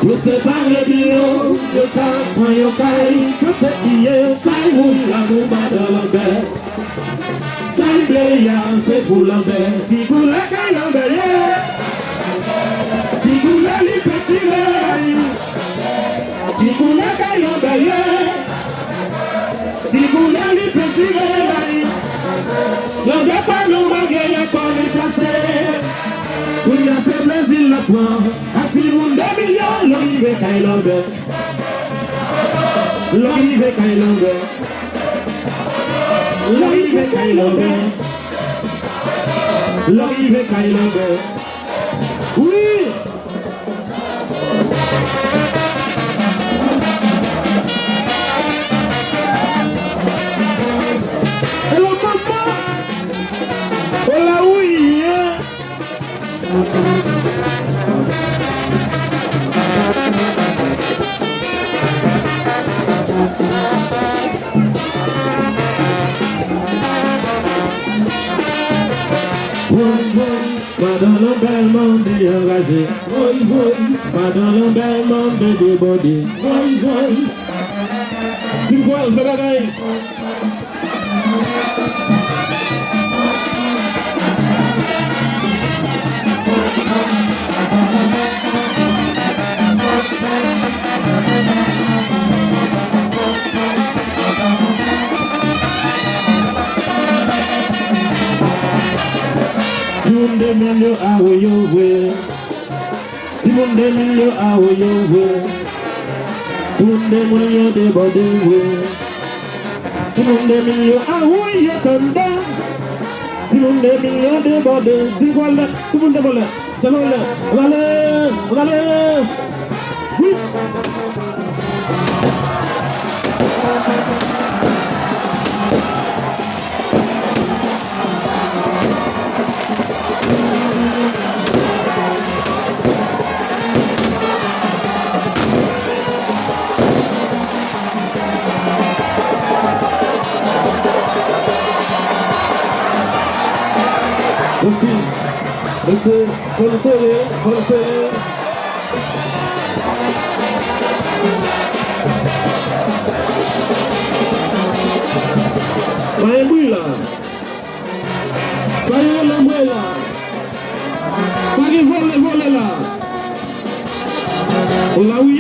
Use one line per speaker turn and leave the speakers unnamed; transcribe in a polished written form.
Yo separe bio, yo chakman yo kay, yo se kiye, say moun la mou badan l'amber. Say ble ya, se pou l'amber, ki kou la kay l'amber ye. Ki kou la li peti le, ki kou la kay l'amber ye. Ki kou la li peti le, l'amber pa nou magye ya kon li kase. Pou ya se plezil la pwan, a ti moun de milyon, l'orive kay l'amber. L'orive kay l'amber. L'orive kay l'amber. L'orive kay l'amber. Oui! Hello, papa! Hola, oui! Pas dans le bel monde engagé, pas dans le bel monde débordé. Tu vois le bagaille. Timunde milyo awo yo we. Timunde milyo awo yo we. Timunde milyo de bode we. Timunde milyo awo yo kanda. Timunde milyo de bode. Timunde timunde bole. Chalole. Regale. Oui. Monsieur, faut le serrer. Pas un bruit là. Pas un bruit là. Pas de voler là. On l'a oublié.